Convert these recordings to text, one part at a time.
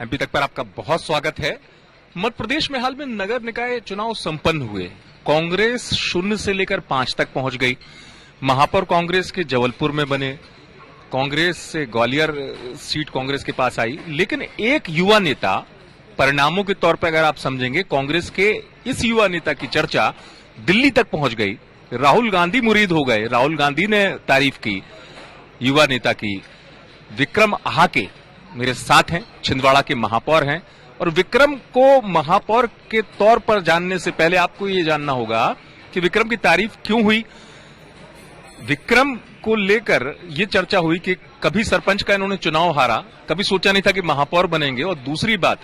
MP तक पर आपका बहुत स्वागत है। मध्य प्रदेश में हाल में नगर निकाय चुनाव संपन्न हुए। कांग्रेस 0 से लेकर 5 तक पहुंच गई। महापौर कांग्रेस के जबलपुर में बने, कांग्रेस से ग्वालियर सीट कांग्रेस के पास आई, लेकिन एक युवा नेता, परिणामों के तौर पर अगर आप समझेंगे, कांग्रेस के इस युवा नेता की चर्चा दिल्ली तक पहुंच गई। राहुल गांधी मुरीद हो गए। राहुल गांधी ने तारीफ की युवा नेता की। विक्रम आहाके मेरे साथ हैं, छिंदवाड़ा के महापौर हैं, और विक्रम को महापौर के तौर पर जानने से पहले आपको ये जानना होगा कि विक्रम की तारीफ क्यों हुई। विक्रम को लेकर ये चर्चा हुई कि कभी सरपंच का इन्होंने चुनाव हारा, कभी सोचा नहीं था कि महापौर बनेंगे, और दूसरी बात,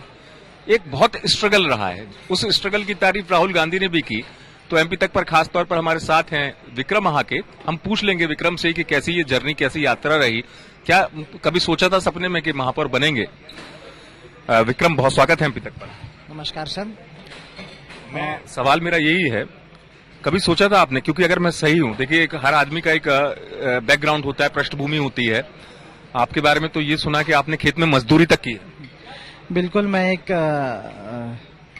एक बहुत स्ट्रगल रहा है। उस स्ट्रगल की तारीफ राहुल गांधी ने भी की। तो एमपी तक पर खास तौर पर हमारे साथ हैं विक्रम आहाके। हम पूछ लेंगे विक्रम से कि कैसी ये जर्नी, कैसी यात्रा रही, क्या कभी सोचा था सपने में कि महापौर बनेंगे। विक्रम, बहुत स्वागत है एमपी तक पर। नमस्कार सर। सवाल मेरा यही है, कभी सोचा था आपने, क्योंकि अगर मैं सही हूं, देखिए एक हर आदमी का एक बैकग्राउंड होता है, पृष्ठभूमि होती है। आपके बारे में तो ये सुना कि आपने खेत में मजदूरी तक की है। बिल्कुल, मैं एक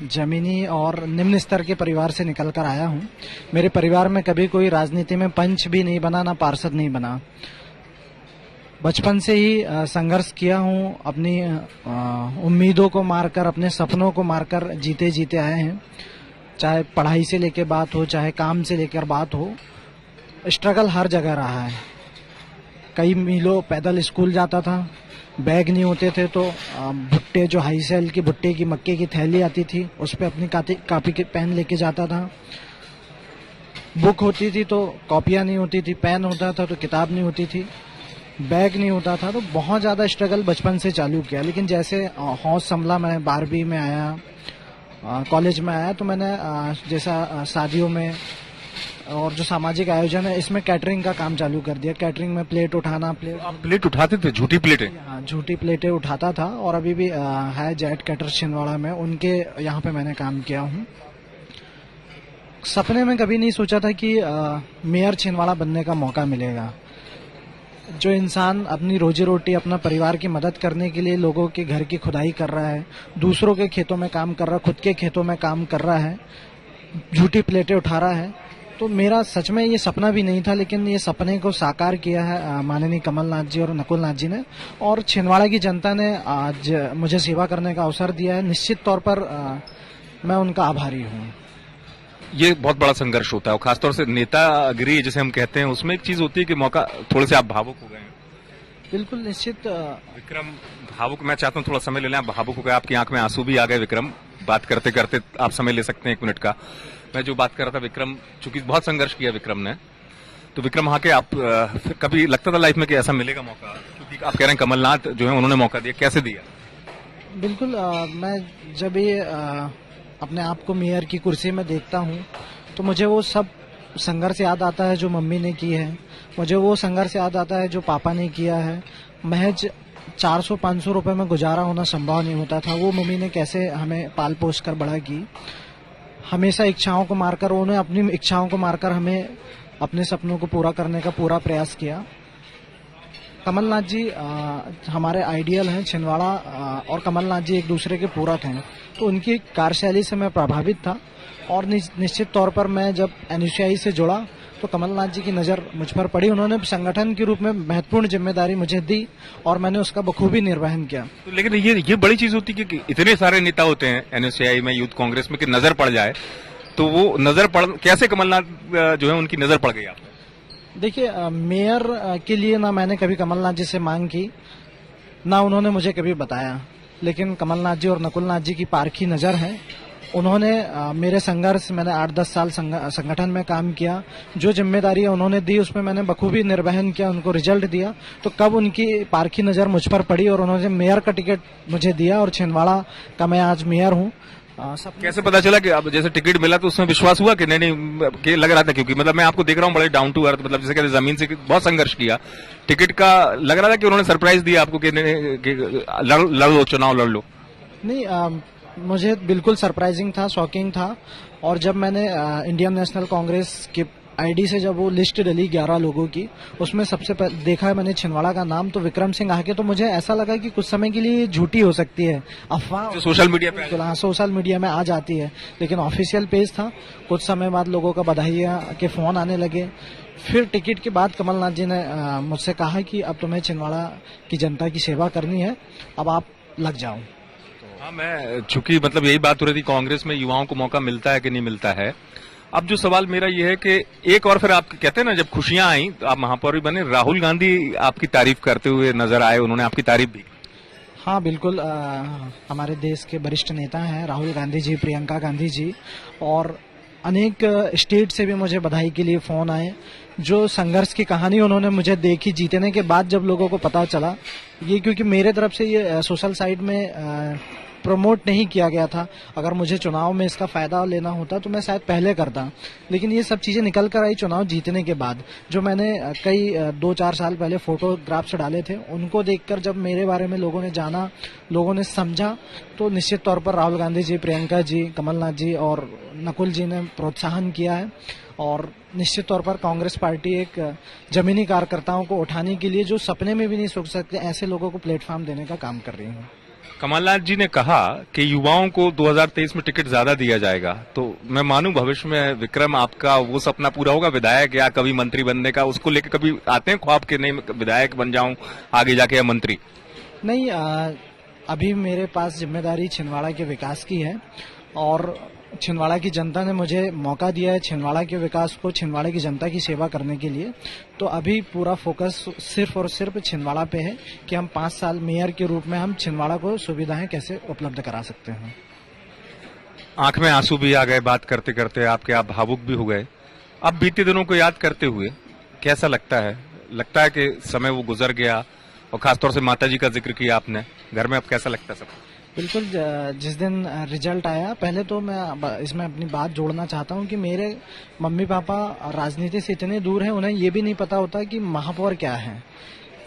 जमीनी और निम्न स्तर के परिवार से निकल कर आया हूं। मेरे परिवार में कभी कोई राजनीति में पंच भी नहीं बना, ना पार्षद नहीं बना। बचपन से ही संघर्ष किया हूं, अपनी उम्मीदों को मारकर, अपने सपनों को मारकर जीते जीते आए हैं। चाहे पढ़ाई से लेकर बात हो, चाहे काम से लेकर बात हो, स्ट्रगल हर जगह रहा है। कई मीलों पैदल स्कूल जाता था, बैग नहीं होते थे तो भुट्टे, जो हाई सेल की भुट्टे की मक्के की थैली आती थी, उस पर अपनी कापी के पेन लेके जाता था। बुक होती थी तो कॉपियां नहीं होती थी, पेन होता था तो किताब नहीं होती थी, बैग नहीं होता था। तो बहुत ज़्यादा स्ट्रगल बचपन से चालू किया। लेकिन जैसे हौस संभला, मैं 12वीं में आया, कॉलेज में आया, तो मैंने जैसा शादियों में और जो सामाजिक आयोजन है, इसमें कैटरिंग का काम चालू कर दिया। कैटरिंग में प्लेट उठाना। आप प्लेट उठाते थे? झूठी प्लेटें? हाँ, झूठी प्लेटें उठाता था, और अभी भी है जेट कैटर छिंदवाड़ा में, उनके यहाँ पे मैंने काम किया हूँ। सपने में कभी नहीं सोचा था कि मेयर छिंदवाड़ा बनने का मौका मिलेगा। जो इंसान अपनी रोजी रोटी, अपना परिवार की मदद करने के लिए लोगों के घर की खुदाई कर रहा है, दूसरों के खेतों में काम कर रहा है, खुद के खेतों में काम कर रहा है, झूठी प्लेटें उठा रहा है, तो मेरा सच में ये सपना भी नहीं था। लेकिन ये सपने को साकार किया है माननीय कमलनाथ जी और नकुल नाथ जी ने, और छिंदवाड़ा की जनता ने आज मुझे सेवा करने का अवसर दिया है। निश्चित तौर पर मैं उनका आभारी हूँ। ये बहुत बड़ा संघर्ष होता है, और खासतौर से नेतागिरी जिसे हम कहते हैं, उसमें एक चीज होती है कि मौका, थोड़े से आप भावुक हो गए हैं। बिल्कुल, निश्चित। विक्रम भावुक, मैं चाहता हूँ थोड़ा समय ले लें। आप भावुक हो गए, आपकी आंख में आंसू भी आ गए। विक्रम, बात करते करते आप समय ले सकते हैं 1 मिनट का। मैं जो बात कर रहा था, विक्रम, चूंकि बहुत संघर्ष किया विक्रम ने, तो विक्रम आके आप कभी लगता था लाइफ में कि ऐसा मिलेगा मौका? क्योंकि आप कह रहे हैं कमलनाथ जो है उन्होंने मौका दिया, कैसे दिया? बिल्कुल, मैं जब ये अपने आप को मेयर की कुर्सी में देखता हूँ, तो मुझे वो सब संघर्ष याद आता है जो मम्मी ने की है। मुझे वो संघर्ष याद आता है जो पापा ने किया है। महज 400-500 रुपए में गुजारा होना संभव नहीं होता था। वो मम्मी ने कैसे हमें पाल पोस कर बड़ा की, हमेशा इच्छाओं को मारकर, उन्होंने अपनी इच्छाओं को मारकर हमें अपने सपनों को पूरा करने का पूरा प्रयास किया। कमलनाथ जी हमारे आइडियल हैं। छिंदवाड़ा और कमलनाथ जी एक दूसरे के पूरक हैं, तो उनकी कार्यशैली से मैं प्रभावित था। और निश्चित तौर पर मैं जब एनएसयूआई से जुड़ा तो कमलनाथ जी की नज़र मुझ पर पड़ी। उन्होंने संगठन के रूप में महत्वपूर्ण जिम्मेदारी मुझे दी, और मैंने उसका बखूबी निर्वहन किया। तो लेकिन ये बड़ी चीज होती है कि इतने सारे नेता होते हैं एनएसयूआई में, यूथ कांग्रेस में, कि नजर पड़ जाए, तो वो नजर पड़, कैसे कमलनाथ जो है उनकी नजर पड़ गई आप? देखिए, मेयर के लिए ना मैंने कभी कमलनाथ जी से मांग की, ना उन्होंने मुझे कभी बताया। लेकिन कमलनाथ जी और नकुल नाथ जी की पारखी नज़र है। उन्होंने मेरे संघर्ष, मैंने 8-10 साल संगठन में काम किया, जो जिम्मेदारियां उन्होंने दी उसमें मैंने बखूबी निर्वहन किया, उनको रिजल्ट दिया। तो कब उनकी पारखी नज़र मुझ पर पड़ी और उन्होंने मेयर का टिकट मुझे दिया, और छिंदवाड़ा का मैं आज मेयर हूँ। सब कैसे पता चला कि अब जैसे टिकट मिला तो उसमें विश्वास हुआ कि नहीं कि लग रहा था? क्योंकि मतलब मैं आपको देख रहा हूँ बड़े डाउन टू अर्थ, मतलब जैसे कहते जमीन से बहुत संघर्ष किया। टिकट का लग रहा था कि उन्होंने सरप्राइज दिया आपको कि लड़ लो, चुनाव लड़ लो? नहीं, मुझे बिल्कुल सरप्राइजिंग था, शॉकिंग था। और जब मैंने इंडियन नेशनल कांग्रेस के आईडी से जब वो लिस्ट डली 11 लोगों की, उसमें सबसे देखा है मैंने छिंदवाड़ा का नाम, तो विक्रम सिंह आके तो मुझे ऐसा लगा कि कुछ समय के लिए झूठी हो सकती है अफवाह, जो सोशल मीडिया पे हाँ सोशल मीडिया में आ जाती है, लेकिन ऑफिशियल पेज था। कुछ समय बाद लोगों का बधाइयाँ के फोन आने लगे। फिर टिकट के बाद कमलनाथ जी ने मुझसे कहा कि अब तुम्हें छिंदवाड़ा की जनता की सेवा करनी है, अब आप लग जाओ। हाँ, मैं चूंकि मतलब यही बात हो रही थी, कांग्रेस में युवाओं को मौका मिलता है कि नहीं मिलता है। अब जो सवाल मेरा ये है कि एक और फिर आप कहते हैं ना, जब खुशियां आई तो आप महापौर भी बने, राहुल गांधी आपकी तारीफ करते हुए नजर आए, उन्होंने आपकी तारीफ भी। हाँ बिल्कुल, हमारे देश के वरिष्ठ नेता हैं राहुल गांधी जी, प्रियंका गांधी जी, और अनेक स्टेट से भी मुझे बधाई के लिए फोन आए। जो संघर्ष की कहानी उन्होंने मुझे देखी जीतने के बाद, जब लोगों को पता चला, ये क्योंकि मेरे तरफ से ये सोशल साइट में प्रमोट नहीं किया गया था। अगर मुझे चुनाव में इसका फायदा लेना होता तो मैं शायद पहले करता, लेकिन ये सब चीजें निकल कर आई चुनाव जीतने के बाद। जो मैंने कई 2-4 साल पहले फोटोग्राफ्स डाले थे, उनको देखकर जब मेरे बारे में लोगों ने जाना, लोगों ने समझा, तो निश्चित तौर पर राहुल गांधी जी, प्रियंका जी, कमलनाथ जी और नकुल जी ने प्रोत्साहन किया है। और निश्चित तौर पर कांग्रेस पार्टी एक जमीनी कार्यकर्ताओं को उठाने के लिए, जो सपने में भी नहीं सोच सकते, ऐसे लोगों को प्लेटफॉर्म देने का काम कर रही है। कमलनाथ जी ने कहा कि युवाओं को 2023 में टिकट ज्यादा दिया जाएगा, तो मैं मानूं भविष्य में विक्रम आपका वो सपना पूरा होगा, विधायक या कभी मंत्री बनने का, उसको लेकर कभी आते हैं ख्वाब के नहीं विधायक बन जाऊं आगे जाके या मंत्री? नहीं, अभी मेरे पास जिम्मेदारी छिंदवाड़ा के विकास की है, और छिंदवाड़ा की जनता ने मुझे मौका दिया है छिंदवाड़ा के विकास को, छिंदवाड़ा की जनता की सेवा करने के लिए। तो अभी पूरा फोकस सिर्फ और सिर्फ छिंदवाड़ा पे है कि हम 5 साल मेयर के रूप में हम छिंदवाड़ा को सुविधाएं कैसे उपलब्ध करा सकते हैं। आंख में आंसू भी आ गए बात करते करते आपके, आप भावुक भी हो गए। अब बीते दिनों को याद करते हुए कैसा लगता है? लगता है कि समय वो गुजर गया, और खासतौर से माता जी का जिक्र किया आपने, घर में अब कैसा लगता है सब? बिल्कुल, जिस दिन रिजल्ट आया, पहले तो मैं इसमें अपनी बात जोड़ना चाहता हूं कि मेरे मम्मी पापा राजनीति से इतने दूर हैं, उन्हें ये भी नहीं पता होता कि महापौर क्या है।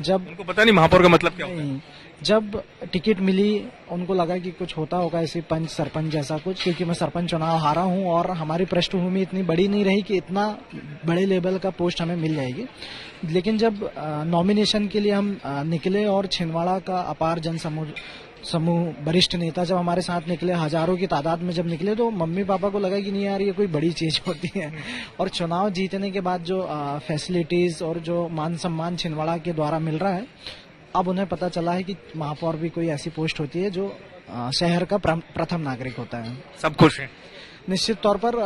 जब उनको पता नहीं महापौर का मतलब क्या होता है। जब टिकट मिली, उनको लगा कि कुछ होता होगा ऐसे पंच सरपंच जैसा कुछ, क्योंकि मैं सरपंच चुनाव हारा हूं और हमारी पृष्ठभूमि इतनी बड़ी नहीं रही कि इतना बड़े लेवल का पोस्ट हमें मिल जाएगी। लेकिन जब नॉमिनेशन के लिए हम निकले और छिंदवाड़ा का अपार जन समूह वरिष्ठ नेता जब हमारे साथ निकले, हजारों की तादाद में जब निकले, तो मम्मी पापा को लगा कि नहीं यार, ये कोई बड़ी चीज होती है। और चुनाव जीतने के बाद जो फैसिलिटीज और जो मान सम्मान छिंदवाड़ा के द्वारा मिल रहा है, अब उन्हें पता चला है कि महापौर भी कोई ऐसी पोस्ट होती है जो शहर का प्रथम नागरिक होता है। सब खुश हैं? निश्चित तौर पर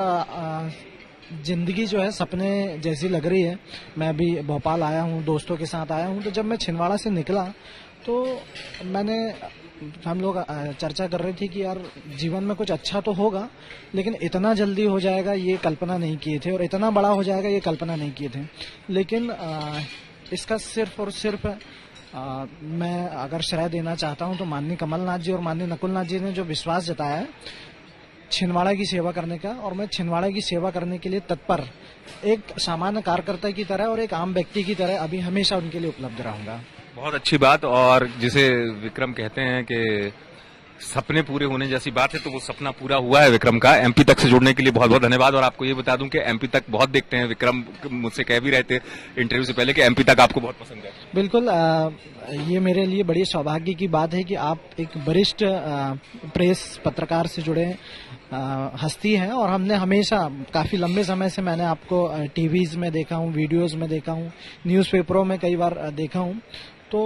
जिंदगी जो है सपने जैसी लग रही है। मैं अभी भोपाल आया हूँ, दोस्तों के साथ आया हूँ, तो जब मैं छिंदवाड़ा से निकला तो हम लोग चर्चा कर रहे थे कि यार जीवन में कुछ अच्छा तो होगा, लेकिन इतना जल्दी हो जाएगा ये कल्पना नहीं किए थे, और इतना बड़ा हो जाएगा ये कल्पना नहीं किए थे। लेकिन इसका सिर्फ और सिर्फ मैं अगर श्रेय देना चाहता हूं तो माननीय कमलनाथ जी और माननीय नकुलनाथ जी ने जो विश्वास जताया है छिंदवाड़ा की सेवा करने का, और मैं छिंदवाड़ा की सेवा करने के लिए तत्पर, एक सामान्य कार्यकर्ता की तरह और एक आम व्यक्ति की तरह अभी हमेशा उनके लिए उपलब्ध रहूंगा। बहुत अच्छी बात, और जिसे विक्रम कहते हैं कि सपने पूरे होने जैसी बात है, तो वो सपना पूरा हुआ है विक्रम का। एमपी तक से जुड़ने के लिए बहुत बहुत धन्यवाद। और आपको ये बता दूं कि एमपी तक बहुत देखते हैं विक्रम, मुझसे कह भी रहे थे इंटरव्यू से पहले कि एमपी तक आपको बहुत पसंद है। बिल्कुल, ये मेरे लिए बड़ी सौभाग्य की बात है कि आप एक वरिष्ठ प्रेस पत्रकार से जुड़े हस्ती हैं, और हमने हमेशा काफी लंबे समय से मैंने आपको टीवीज में देखा हूँ, वीडियोज में देखा हूँ, न्यूज़पेपरों में कई बार देखा हूँ। तो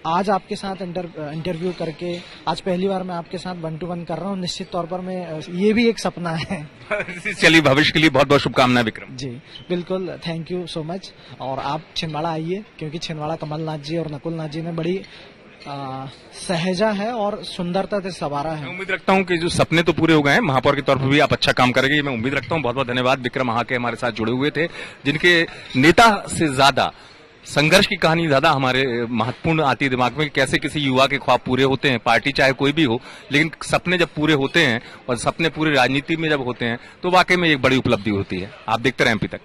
आज आपके साथ इंटरव्यू करके आज पहली बार मैं आपके साथ 1 to 1 कर रहा हूँ। निश्चित तौर पर मैं ये भी एक सपना है। चलिए, भविष्य के लिए बहुत बहुत शुभकामनाएं विक्रम जी। बिल्कुल, थैंक यू सो मच। और आप छिंदवाड़ा आइए, क्योंकि छिंदवाड़ा कमलनाथ जी और नकुलनाथ जी ने बड़ी सहजा है और सुंदरता से सवारा है। मैं उम्मीद रखता हूं कि जो सपने तो पूरे हो गए हैं, महापौर के तौर पर भी आप अच्छा काम करेंगे, मैं उम्मीद रखता हूं। बहुत बहुत धन्यवाद। विक्रम आके हमारे साथ जुड़े हुए थे, जिनके नेता से ज्यादा संघर्ष की कहानी ज्यादा हमारे महत्वपूर्ण आती है दिमाग में, कि कैसे किसी युवा के ख्वाब पूरे होते हैं, पार्टी चाहे कोई भी हो, लेकिन सपने जब पूरे होते हैं और सपने पूरे राजनीति में जब होते हैं तो वाकई में एक बड़ी उपलब्धि होती है। आप देखते रहें एमपी तक।